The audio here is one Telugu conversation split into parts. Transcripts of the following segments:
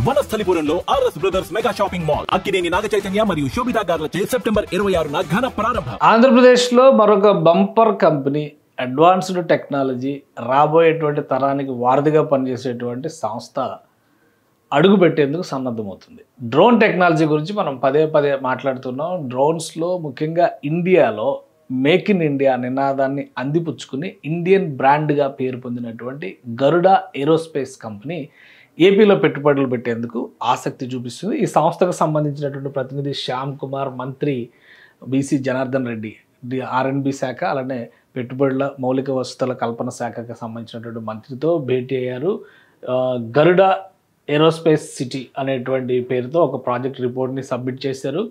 వనస్థలిపురంలో RS brothers mega shopping mall Akkineni Naga Chaitanya మరియు శోభితా గార్లచే సెప్టెంబర్ 26న ఘన ప్రారంభం. ఆంధ్రప్రదేశ్లో మరొక బంపర్ కంపెనీ, అడ్వాన్స్డ్ టెక్నాలజీ, రాబోయేటువంటి తరానికి వారధిగా పనిచేసేటువంటి సంస్థ అడుగు పెట్టేందుకు సన్నద్ధమవుతుంది. డ్రోన్ టెక్నాలజీ గురించి మనం పదే పదే మాట్లాడుతున్నాం. డ్రోన్స్లో ముఖ్యంగా ఇండియాలో మేక్ ఇన్ ఇండియా నినాదాన్ని అందిపుచ్చుకుని ఇండియన్ బ్రాండ్గా పేరు పొందినటువంటి గరుడ ఏరోస్పేస్ కంపెనీ ఏపీలో పెట్టుబడులు పెట్టేందుకు ఆసక్తి చూపిస్తుంది. ఈ సంస్థకు సంబంధించినటువంటి ప్రతినిధి శ్యామ్ కుమార్, మంత్రి బీసీ జనార్దన్ రెడ్డి ఆర్ఎండ్బి శాఖ, అలానే పెట్టుబడుల మౌలిక వసతుల కల్పన శాఖకు సంబంధించినటువంటి మంత్రితో భేటీ అయ్యారు. గరుడ ఏరోస్పేస్ సిటీ అనేటువంటి పేరుతో ఒక ప్రాజెక్ట్ రిపోర్ట్ని సబ్మిట్ చేశారు.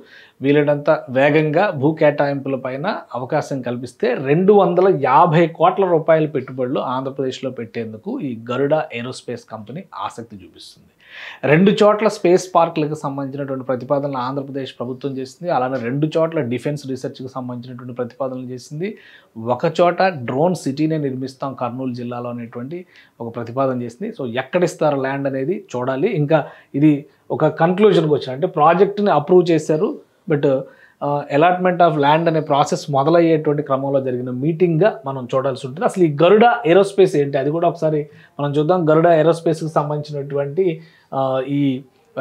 వీలైనంత వేగంగా భూ కేటాయింపుల పైన అవకాశం కల్పిస్తే 250 కోట్ల రూపాయల పెట్టుబడులు ఆంధ్రప్రదేశ్లో పెట్టేందుకు ఈ గరుడ ఏరోస్పేస్ కంపెనీ ఆసక్తి చూపిస్తుంది. 2 చోట్ల స్పేస్ పార్కులకు సంబంధించినటువంటి ప్రతిపాదనలు ఆంధ్రప్రదేశ్ ప్రభుత్వం చేసింది. అలానే 2 చోట్ల డిఫెన్స్ రీసెర్చ్కి సంబంధించినటువంటి ప్రతిపాదనలు చేసింది. ఒక చోట డ్రోన్ సిటీనే నిర్మిస్తాం కర్నూలు జిల్లాలో అనేటువంటి ఒక ప్రతిపాదన చేసింది. సో ఎక్కడిస్తారు ల్యాండ్ అనేది చూడాలి. ఇంకా ఇది ఒక కన్క్లూజన్కి వచ్చారు, అంటే ప్రాజెక్ట్ని అప్రూవ్ చేశారు, బట్ అలాట్మెంట్ ఆఫ్ ల్యాండ్ అనే ప్రాసెస్ మొదలయ్యేటువంటి క్రమంలో జరిగిన మీటింగ్గా మనం చూడాల్సి ఉంటుంది. అసలు ఈ గరుడ ఏరోస్పేస్ ఏంటి అది కూడా ఒకసారి మనం చూద్దాం. గరుడ ఏరోస్పేస్కి సంబంధించినటువంటి ఈ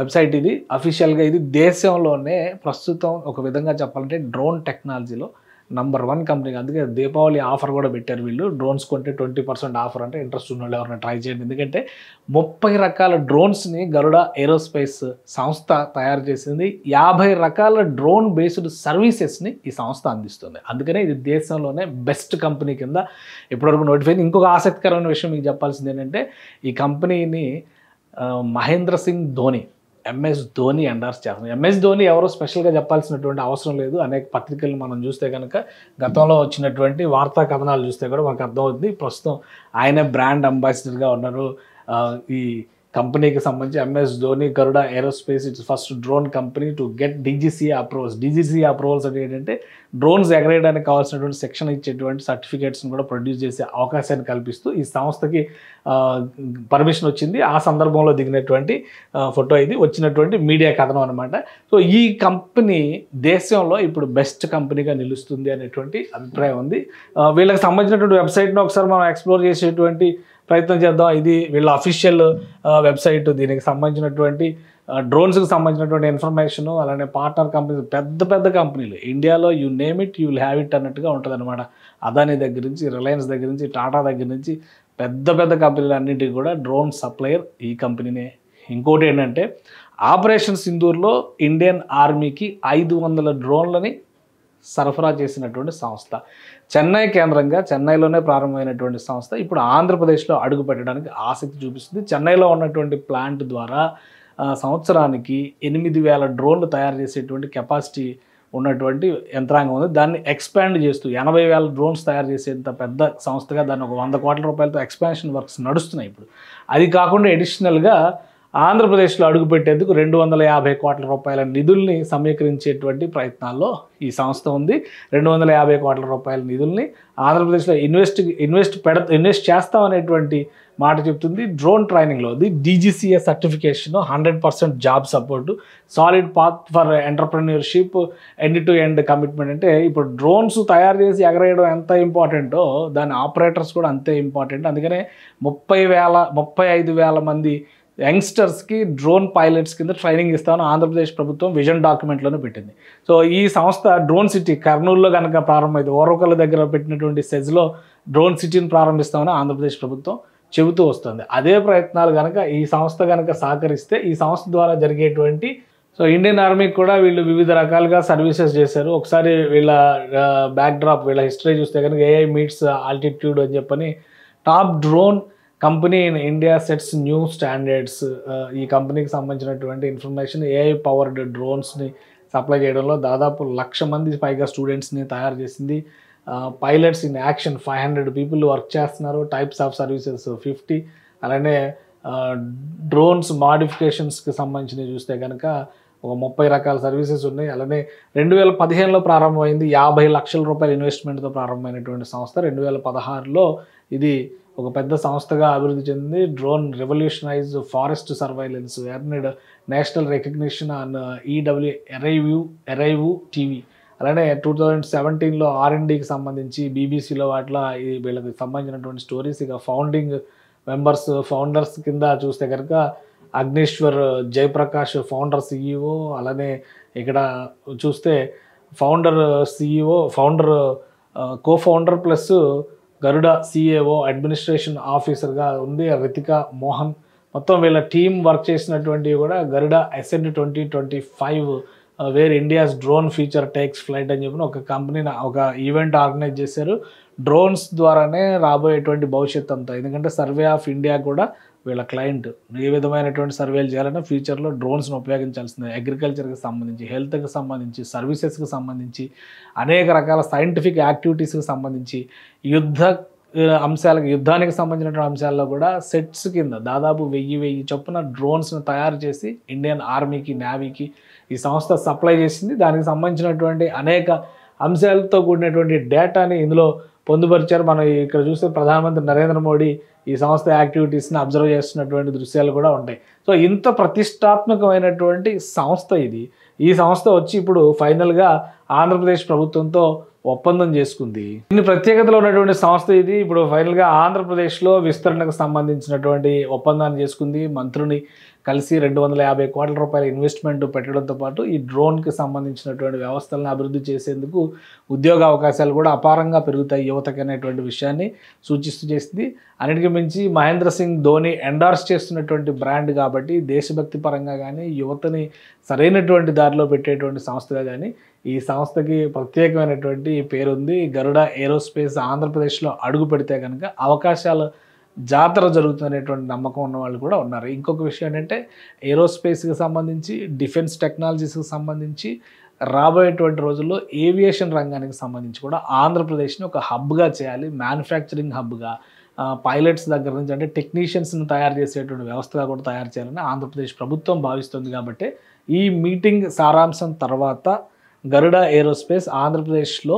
వెబ్సైట్ ఇది అఫీషియల్గా ఇది దేశంలోనే ప్రస్తుతం ఒక విధంగా చెప్పాలంటే డ్రోన్ టెక్నాలజీలో నంబర్ 1 కంపెనీ. అందుకే దీపావళి ఆఫర్ కూడా పెట్టారు వీళ్ళు. డ్రోన్స్ కొంటే 20% ఆఫర్, అంటే ఇంట్రెస్ట్ ఉన్న వాళ్ళు ఎవరైనా ట్రై చేయండి. ఎందుకంటే 30 రకాల డ్రోన్స్ని గరుడ ఏరోస్పేస్ సంస్థ తయారు చేసింది. 50 రకాల డ్రోన్ బేస్డ్ సర్వీసెస్ని ఈ సంస్థ అందిస్తుంది. అందుకనే ఇది దేశంలోనే బెస్ట్ కంపెనీ కింద ఇప్పటివరకు నోటిఫై. ఇంకొక ఆసక్తికరమైన విషయం మీకు చెప్పాల్సింది ఏంటంటే ఈ కంపెనీని మహేంద్ర సింగ్ ధోని, ఎంఎస్ ధోని ఎండార్స్ చేస్తున్నారు. ఎంఎస్ ధోని ఎవరో స్పెషల్గా చెప్పాల్సినటువంటి అవసరం లేదు. అనేక పత్రికలు మనం చూస్తే కనుక గతంలో వచ్చినటువంటి వార్తా కథనాలు చూస్తే కూడా మనకు అర్థమవుతుంది. ప్రస్తుతం ఆయనే బ్రాండ్ అంబాసిడర్గా ఉన్నారు. ఈ కంపెనీకి సంబంధించి MS Dhoni Garuda aerospace it's first drone company to get DGCA approvals. DGCA approvals అంటే ఏంటంటే డ్రోన్స్ ఎగరేయడానికి కావాల్సినటువంటి సెక్షన్ ఇచ్చేటువంటి సర్టిఫికేట్స్ని కూడా ప్రొడ్యూస్ చేసే అవకాశాన్ని కల్పిస్తూ ఈ సంస్థకి పర్మిషన్ వచ్చింది. ఆ సందర్భంలో దిగినటువంటి ఫోటో ఇది, వచ్చినటువంటి మీడియా కథనం అనమాట. సో ఈ కంపెనీ దేశంలో ఇప్పుడు బెస్ట్ కంపెనీగా నిలుస్తుంది అనేటువంటి అభిప్రాయం ఉంది. వీళ్ళకి సంబంధించినటువంటి వెబ్సైట్ని ఒకసారి మనం ఎక్స్ప్లోర్ చేసేటువంటి ప్రయత్నం చేద్దాం. ఇది వీళ్ళ అఫీషియల్ వెబ్సైట్. దీనికి సంబంధించినటువంటి డ్రోన్స్కి సంబంధించినటువంటి ఇన్ఫర్మేషను, అలానే పార్ట్నర్ కంపెనీస్, పెద్ద పెద్ద కంపెనీలు ఇండియాలో you name it you will have it అన్నట్టుగా ఉంటుంది అనమాట. అదానీ దగ్గర నుంచి, రిలయన్స్ దగ్గర నుంచి, టాటా దగ్గర నుంచి పెద్ద పెద్ద కంపెనీలు అన్నింటికి కూడా డ్రోన్ సప్లయర్ ఈ కంపెనీనే. ఇంకోటి ఏంటంటే ఆపరేషన్ సింధూర్లో ఇండియన్ ఆర్మీకి 500 డ్రోన్లని సరఫరా చేసినటువంటి సంస్థ. చెన్నై కేంద్రంగా, చెన్నైలోనే ప్రారంభమైనటువంటి సంస్థ ఇప్పుడు ఆంధ్రప్రదేశ్లో అడుగు పెట్టడానికి ఆసక్తి చూపిస్తుంది. చెన్నైలో ఉన్నటువంటి ప్లాంట్ ద్వారా సంవత్సరానికి 8,000 డ్రోన్లు తయారు చేసేటువంటి కెపాసిటీ ఉన్నటువంటి యంత్రాంగం ఉంది. దాన్ని ఎక్స్పాండ్ చేస్తూ 80,000 డ్రోన్స్ తయారు చేసేంత పెద్ద సంస్థగా దాన్ని ఒక 100 కోట్ల రూపాయలతో ఎక్స్పాన్షన్ వర్క్స్ నడుస్తున్నాయి ఇప్పుడు. అది కాకుండా ఎడిషనల్గా ఆంధ్రప్రదేశ్లో అడుగుపెట్టేందుకు 250 కోట్ల రూపాయల నిధుల్ని సమీకరించేటువంటి ప్రయత్నాల్లో ఈ సంస్థ ఉంది. 250 కోట్ల రూపాయల నిధుల్ని ఆంధ్రప్రదేశ్లో ఇన్వెస్ట్ చేస్తామనేటువంటి మాట చెప్తుంది. డ్రోన్ ట్రైనింగ్లో ఇది DGCA certification, 100% job support, solid path for entrepreneurship, end to end commitment. అంటే ఇప్పుడు డ్రోన్స్ తయారు చేసి ఎగరేయడం ఎంత ఇంపార్టెంటో దాని ఆపరేటర్స్ కూడా అంతే ఇంపార్టెంట్. అందుకనే 35,000 మంది యంగ్స్టర్స్కి డ్రోన్ పైలట్స్ కింద ట్రైనింగ్ ఇస్తామని ఆంధ్రప్రదేశ్ ప్రభుత్వం విజన్ డాక్యుమెంట్లోనే పెట్టింది. సో ఈ సంస్థ డ్రోన్ సిటీ కర్నూలులో కనుక ప్రారంభమైంది, ఓరవకల్ల దగ్గర పెట్టినటువంటి సెజ్లో డ్రోన్ సిటీని ప్రారంభిస్తామని ఆంధ్రప్రదేశ్ ప్రభుత్వం చెబుతూ వస్తుంది. అదే ప్రయత్నాలు కనుక ఈ సంస్థ కనుక సహకరిస్తే ఈ సంస్థ ద్వారా జరిగేటువంటి ఇండియన్ ఆర్మీకి కూడా వీళ్ళు వివిధ రకాలుగా సర్వీసెస్ చేశారు. ఒకసారి వీళ్ళ బ్యాక్డ్రాప్, వీళ్ళ హిస్టరీ చూస్తే కనుక ఏఐ మీట్స్ ఆల్టిట్యూడ్ అని చెప్పని top drone company in India sets new standards. ఈ కంపెనీకి సంబంధించినటువంటి ఇన్ఫర్మేషన్ ఏఐ పవర్డ్ డ్రోన్స్ని సప్లై చేయడంలో దాదాపు 1,00,000 మంది పైగా స్టూడెంట్స్ని తయారు చేసింది. Pilots in action 500 people work చేస్తున్నారు. Types of services 50. అలానే డ్రోన్స్ మాడిఫికేషన్స్కి సంబంధించినవి చూస్తే కనుక ఒక 30 రకాల సర్వీసెస్ ఉన్నాయి. అలానే 2015లో ప్రారంభమైంది. 50 లక్షల రూపాయల ఇన్వెస్ట్మెంట్తో ప్రారంభమైనటువంటి సంస్థ 2016లో ఇది ఒక పెద్ద సంస్థగా అభివృద్ధి చెందింది. Drone revolutionise forest surveillance, earned national recognition on EW arrive TV. అలానే 2017లో R&Dకి సంబంధించి బీబీసీలో వాటిలో వీళ్ళకి సంబంధించినటువంటి స్టోరీస్. ఇక ఫౌండర్స్ కింద చూస్తే కనుక అగ్నేశ్వర్ జయప్రకాష్ ఫౌండర్ CEO. అలానే ఇక్కడ చూస్తే కో-ఫౌండర్ ప్లస్ గరుడ CAO అడ్మినిస్ట్రేషన్ ఆఫీసర్గా ఉంది రితికా మోహన్. మొత్తం వీళ్ళ టీం వర్క్ చేసినటువంటివి కూడా Garuda ascent 2025 where India's drone feature takes flight అని చెప్పిన ఒక కంపెనీని ఒక ఈవెంట్ ఆర్గనైజ్ చేశారు. డ్రోన్స్ ద్వారానే రాబోయేటువంటి భవిష్యత్తు అంతా. ఎందుకంటే సర్వే ఆఫ్ ఇండియా కూడా వీళ్ళ క్లయింట్. ఏ విధమైనటువంటి సర్వేలు చేయాలన్నా ఫ్యూచర్లో డ్రోన్స్ను ఉపయోగించాల్సిందే. అగ్రికల్చర్కి సంబంధించి, హెల్త్కి సంబంధించి, సర్వీసెస్కి సంబంధించి, అనేక రకాల సైంటిఫిక్ యాక్టివిటీస్కి సంబంధించి, యుద్ధానికి సంబంధించినటువంటి అంశాల్లో కూడా సెట్స్ కింద దాదాపు 1000 చొప్పున డ్రోన్స్ను తయారు చేసి ఇండియన్ ఆర్మీకి, నేవీకి ఈ సంస్థ సప్లై చేసింది. దానికి సంబంధించినటువంటి అనేక అంశాలతో కూడినటువంటి డేటాని ఇందులో పొందుపరిచారు. మనం ఇక్కడ చూస్తే ప్రధానమంత్రి నరేంద్ర మోడీ ఈ సంస్థ యాక్టివిటీస్ని అబ్జర్వ్ చేస్తున్నటువంటి దృశ్యాలు కూడా ఉంటాయి. సో ఇంత ప్రతిష్టాత్మకమైనటువంటి సంస్థ ఇది. ఈ సంస్థ వచ్చి ఇప్పుడు ఫైనల్గా ఆంధ్రప్రదేశ్ ప్రభుత్వంతో ఒప్పందం చేసుకుంది. ఇన్ని ప్రత్యేకతలు ఉన్నటువంటి సంస్థ ఇది. ఇప్పుడు ఫైనల్గా ఆంధ్రప్రదేశ్లో విస్తరణకు సంబంధించినటువంటి ఒప్పందాన్ని చేసుకుంది. మంత్రిని కలిసి 250 కోట్ల రూపాయల ఇన్వెస్ట్మెంట్ పెట్టడంతో పాటు ఈ డ్రోన్కి సంబంధించినటువంటి వ్యవస్థలను అభివృద్ధి చేసేందుకు ఉద్యోగ అవకాశాలు కూడా అపారంగా పెరుగుతాయి యువతకి అనేటువంటి విషయాన్ని సూచిస్తూ చేసింది. అన్నిటికీ మించి మహేంద్ర సింగ్ ధోని ఎండార్స్ చేస్తున్నటువంటి బ్రాండ్ కాబట్టి దేశభక్తి పరంగా కానీ యువతని సరైనటువంటి దారిలో పెట్టేటువంటి సంస్థగా కానీ ఈ సంస్థకి ప్రత్యేకమైనటువంటి పేరుంది. గరుడ ఏరోస్పేస్ ఆంధ్రప్రదేశ్లో అడుగు పెడితే కనుక అవకాశాల జాతర జరుగుతుందనేటువంటి నమ్మకం ఉన్న వాళ్ళు కూడా ఉన్నారు. ఇంకొక విషయం ఏంటంటే ఏరోస్పేస్కి సంబంధించి, డిఫెన్స్ టెక్నాలజీస్కి సంబంధించి రాబోయేటువంటి రోజుల్లో ఏవియేషన్ రంగానికి సంబంధించి కూడా ఆంధ్రప్రదేశ్ని ఒక హబ్గా చేయాలి, మ్యానుఫ్యాక్చరింగ్ హబ్గా, పైలట్స్ దగ్గర నుంచి అంటే టెక్నీషియన్స్ని తయారు చేసేటువంటి వ్యవస్థగా కూడా తయారు చేయాలని ఆంధ్రప్రదేశ్ ప్రభుత్వం భావిస్తుంది. కాబట్టి ఈ మీటింగ్ సారాంశం తర్వాత గరుడ ఏరోస్పేస్ ఆంధ్రప్రదేశ్లో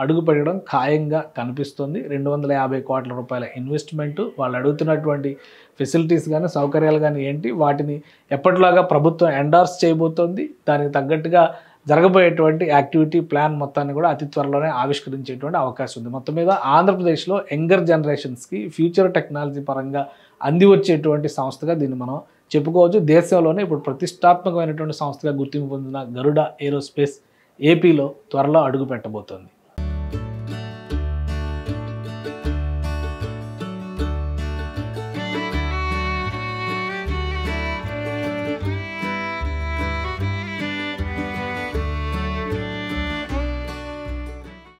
అడుగు పెట్టడం ఖాయంగా కనిపిస్తుంది. 250 కోట్ల రూపాయల ఇన్వెస్ట్మెంట్, వాళ్ళు అడుగుతున్నటువంటి ఫెసిలిటీస్ కానీ సౌకర్యాలు కానీ ఏంటి, వాటిని ఎప్పటిలాగా ప్రభుత్వం ఎండార్స్ చేయబోతోంది. దానికి తగ్గట్టుగా జరగబోయేటువంటి యాక్టివిటీ ప్లాన్ మొత్తాన్ని కూడా అతి త్వరలోనే ఆవిష్కరించేటువంటి అవకాశం ఉంది. మొత్తం మీద ఆంధ్రప్రదేశ్లో యంగర్ జనరేషన్స్కి ఫ్యూచర్ టెక్నాలజీ పరంగా అంది వచ్చేటువంటి సంస్థగా దీన్ని మనం చెప్పుకోవచ్చు. దేశంలోనే ఇప్పుడు ప్రతిష్టాత్మకమైనటువంటి సంస్థగా గుర్తింపు పొందిన గరుడ ఏరోస్పేస్ ఏపీలో త్వరలో అడుగు పెట్టబోతోంది.